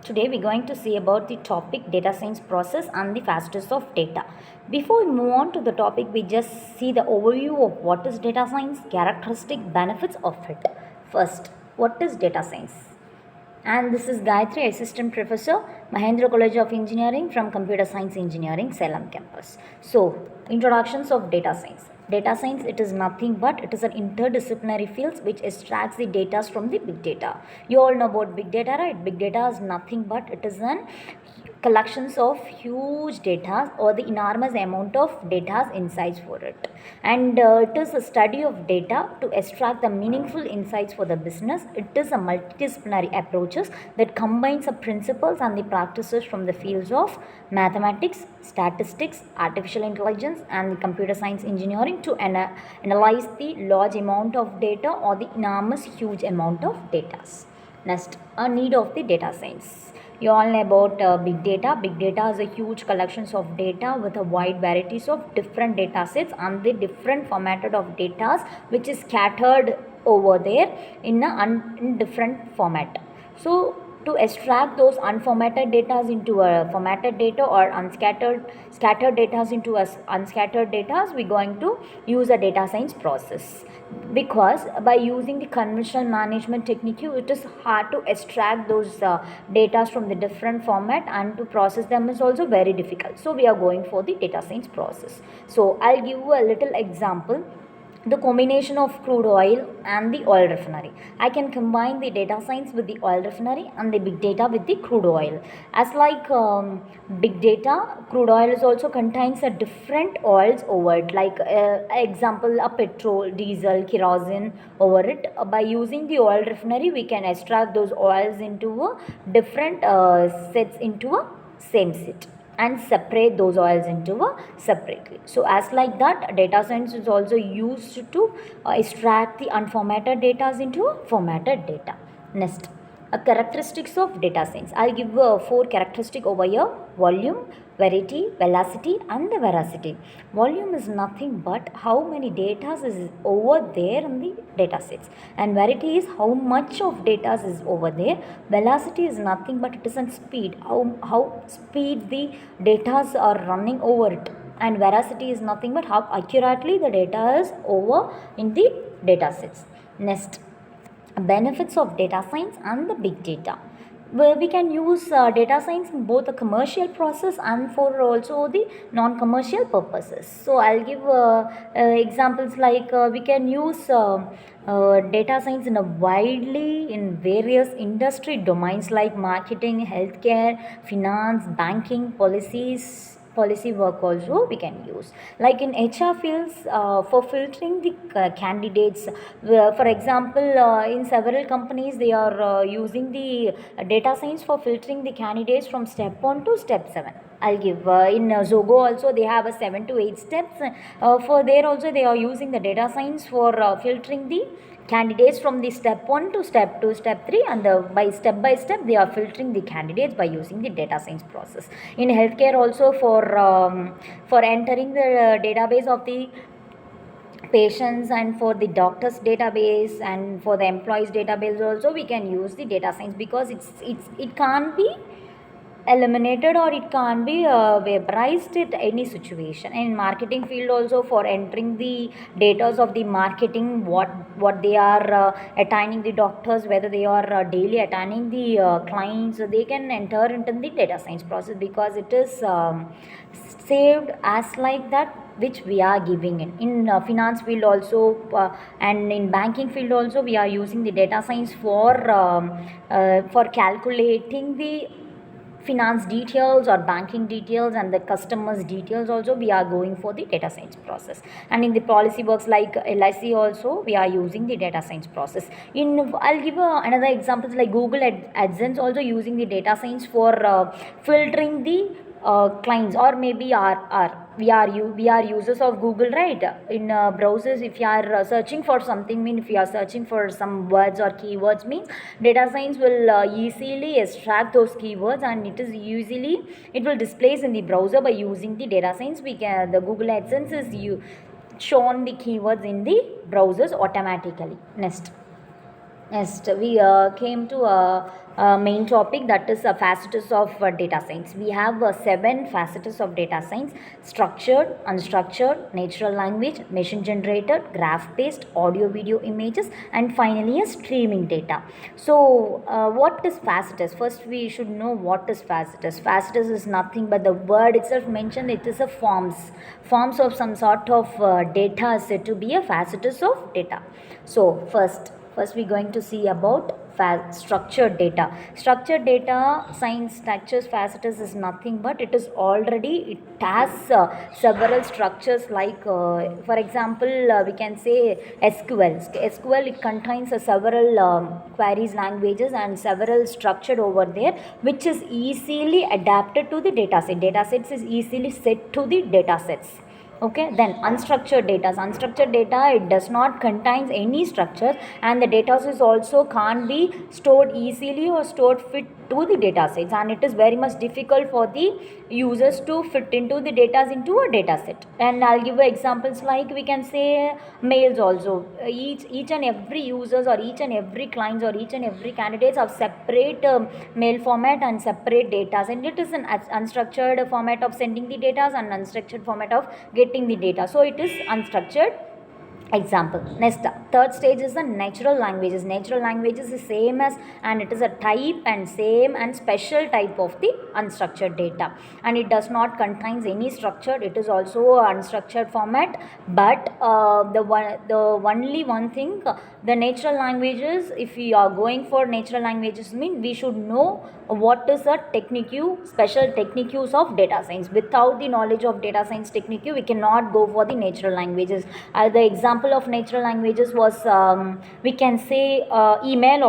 Today we're going to see about the topic data science process and the factors of data. Before we move on to the topic, we just see the overview of what is data science, characteristic benefits of it. First, what is data science? And this is Gayathri, Assistant Professor, Mahendra College of Engineering from Computer Science Engineering, Salem campus. So, introductions of data science. Data science, it is nothing but it is an interdisciplinary field which extracts the data from the big data. You all know about big data, right? Big data is nothing but it is an collections of huge data or the enormous amount of data insights for it, and it is a study of data to extract the meaningful insights for the business. It is a multidisciplinary approaches that combines the principles and the practices from the fields of mathematics, statistics, artificial intelligence and the computer science engineering to analyze the large amount of data or the enormous huge amount of data. Next, a need of the data science. You all know about big data. Big data is a huge collections of data with a wide varieties of different data sets and the different formatted of data which is scattered over there in in different format. So to extract those unformatted data into a formatted data or scattered data into a unscattered data, we're going to use a data science process, because by using the conventional management technique it is hard to extract those data from the different format, and to process them is also very difficult. So we are going for the data science process. So I'll give you a little example. The combination of crude oil and the oil refinery. I can combine the data science with the oil refinery and the big data with the crude oil. As like big data, crude oil is also contains a different oils over it. Like example, a petrol, diesel, kerosene over it. By using the oil refinery, we can extract those oils into a different sets into a same set, and separate those oils into a separately. So as like that, data science is also used to extract the unformatted data into a formatted data. Next, characteristics of data science. I'll give 4 characteristics over here: volume, variety, velocity and the veracity. Volume is nothing but how many data is over there in the data sets, and variety is how much of data is over there. Velocity is nothing but it is in speed, how speed the data are running over it, and veracity is nothing but how accurately the data is over in the data sets. Next, benefits of data science and the big data. Where we can use data science in both the commercial process and for also the non-commercial purposes. So I'll give examples like we can use data science in a widely in various industry domains like marketing, healthcare, finance, banking, policy work also we can use. Like in HR fields, for filtering the candidates, for example, in several companies they are using the data science for filtering the candidates from step 1 to step 7. I'll give in Zogo also they have a 7 to 8 steps. For there also they are using the data science for filtering the candidates from the step 1 to step 2, step 3, and by step they are filtering the candidates by using the data science process. In healthcare also, for entering the database of the patients and for the doctors database and for the employees database also we can use the data science, because it can't be eliminated or it can't be vaporized at any situation. In marketing field also, for entering the data of the marketing, what they are attaining the doctors, whether they are daily attaining the clients, they can enter into the data science process, because it is saved as like that which we are giving in finance field also, and in banking field also we are using the data science for calculating the finance details or banking details and the customers details also we are going for the data science process. And in the policy works like LIC also we are using the data science process. I'll give another examples like Google AdSense also using the data science for filtering the clients, or maybe we are users of Google, right? In browsers, if you are searching for something, if you are searching for some words or keywords, means data science will easily extract those keywords, and it will displays in the browser. By using the data science, the Google AdSense is shown the keywords in the browsers automatically. Next, Next, we came to a main topic, that is facets of data science. We have seven facets of data science: structured, unstructured, natural language, machine generated, graph based, audio, video, images, and finally a streaming data. So, what is facets? First, we should know what is facets. Facets is nothing but the word itself mentioned, it is a forms of some sort of data is said to be a facets of data. So, first we're going to see about structured data. Structured data science structures facets is nothing but it is already, it has several structures like for example, we can say SQL. It contains several queries languages and several structured over there, which is easily adapted to the datasets is easily set to the datasets. Okay, then unstructured data, it does not contains any structure, and the data is also can't be stored easily or stored fit to the data sets, and it is very much difficult for the users to fit into the data into a data set. And I'll give examples like we can say mails also. Each and every users or each and every clients or each and every candidates have separate mail format and separate data, and it is an unstructured format of sending the data and unstructured format of getting the data, so it is unstructured example. Next, third stage is the natural languages. Natural languages is same as, and it is a type and same and special type of the unstructured data, and it does not contains any structure, it is also a unstructured format. But the only one thing, the natural languages, if we are going for natural languages, mean we should know what is a special techniques of data science. Without the knowledge of data science technique, we cannot go for the natural languages. The example of natural languages was we can say mails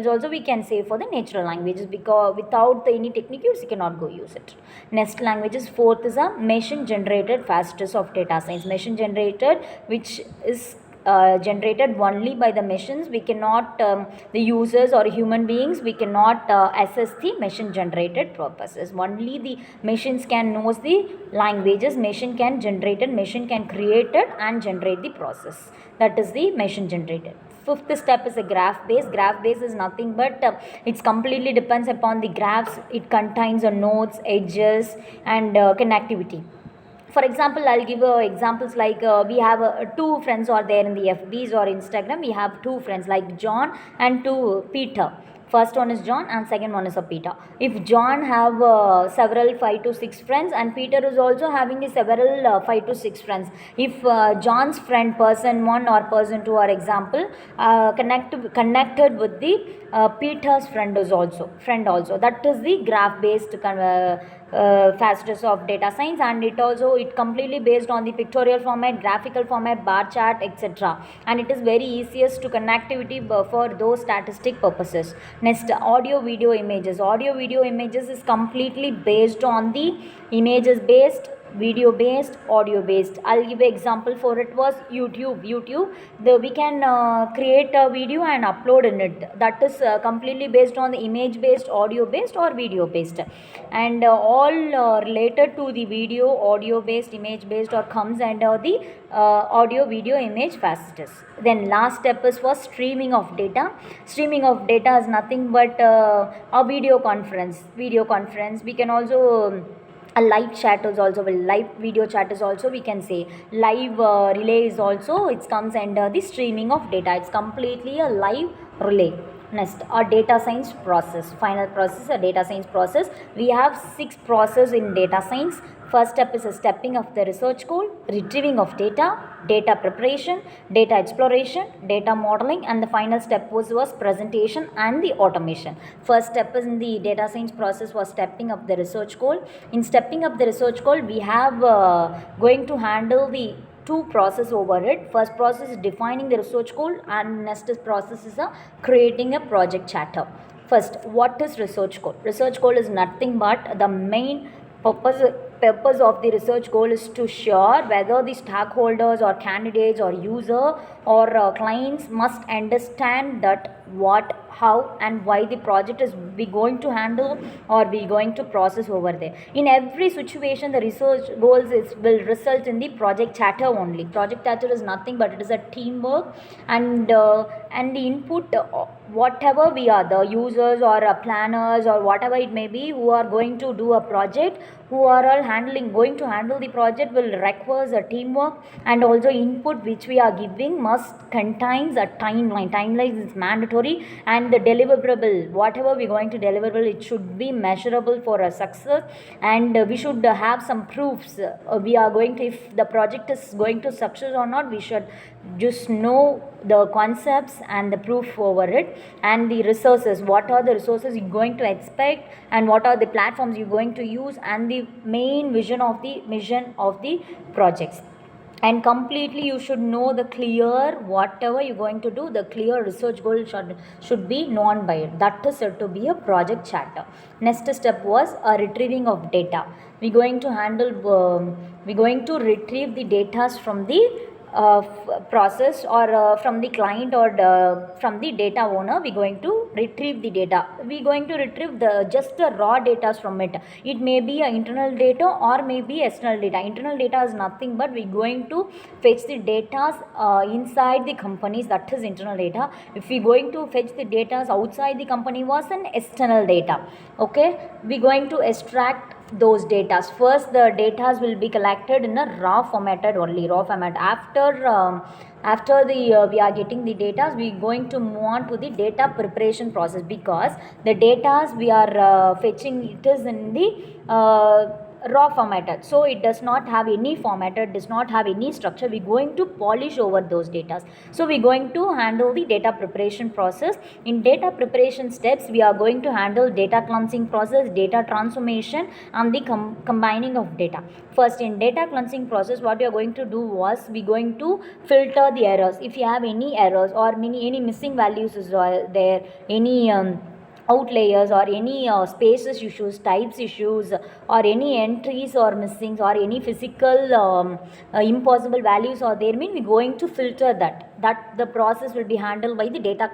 also we can say for the natural languages, because without any techniques you cannot go use it. Next languages, fourth is a machine generated facets of data science. Machine generated, which is generated only by the machines. We cannot the users or human beings, we cannot assess the machine generated purposes. Only the machines can knows the languages, machine can generate it, machine can create it and generate the process. That is the machine generated. Fifth step is a graph base. Graph base is nothing but it's completely depends upon the graphs. It contains nodes, edges, and connectivity. For example, I'll give examples like we have two friends are there in the FBs or Instagram. We have two friends like John and two Peter. First one is John and second one is a Peter. If John have several 5 to 6 friends, and Peter is also having several 5 to 6 friends. If John's friend person 1 or person 2 are example connected with the Peter's friend also, that is the graph based facets of data science, and it completely based on the pictorial format, graphical format, bar chart, etc., and it is very easiest to connectivity for those statistic purposes. Next, audio video images is completely based on the images based, video based, audio based. I'll give an example for it was YouTube. We can create a video and upload in it. That is completely based on the image based, audio based, or video based, and all related to the video, audio based, image based, or comes under the audio, video, image facets. Then last step is for streaming of data. Streaming of data is nothing but a video conference. We can also a live chat is also, live video chat is also, we can say live relay is also, it comes under the streaming of data. It's completely a live relay. Next, a data science process. Final process, a data science process. We have 6 processes in data science. First step is a stepping of the research goal, retrieving of data, data preparation, data exploration, data modeling, and the final step was presentation and the automation. First step is in the data science process was stepping up the research goal. In stepping up the research goal, we have going to handle the 2 process over it. First process is defining the research goal, and next process is creating a project charter. First, what is research goal? Research goal is nothing but the main purpose of the research goal is to sure whether the stakeholders or candidates or user or clients must understand that what how and why the project is we going to handle or we going to process over there. In every situation, the research goals will result in the project chatter only. Project chatter is nothing but it is a teamwork, and the input, whatever we are, the users or planners or whatever it may be, who are going to do a project, who are all going to handle the project, will requires a teamwork, and also input which we are giving must contains a timeline is mandatory, and the deliverable, whatever we are going to deliverable, it should be measurable for a success, and we should have some proofs. We are going to, if the project is going to success or not, we should just know the concepts and the proof over it, and the resources, what are the resources you're going to expect, and what are the platforms you're going to use, and the main vision of the mission of the projects. And completely you should know the clear, whatever you're going to do, the clear research goal should be known by it. That is said to be a project charter. Next step was a retrieving of data. We're going to we're going to retrieve the data from the process, or from the client, or from the data owner. We're going to retrieve the data. We're going to retrieve just the raw data from it. It may be internal data or maybe external data. Internal data is nothing but we're going to fetch the data inside the companies, that is internal data. If we're going to fetch the data outside the company, was an external data. Okay, we're going to extract those data. First, the data will be collected in a raw formatted only, raw format. After the we are getting the data, we are going to move on to the data preparation process, because the data we are fetching, it is in the raw formatted, so it does not have any formatted, does not have any structure. We're going to polish over those data, so we're going to handle the data preparation process. In data preparation steps, we are going to handle data cleansing process, data transformation, and the combining of data. First, in data cleansing process, what we are going to do was we're going to filter the errors. If you have any errors or any missing values is there, any outliers or any spaces issues, types issues, or any entries or missings, or any physical impossible values are there, mean we're going to filter that the process will be handled by the data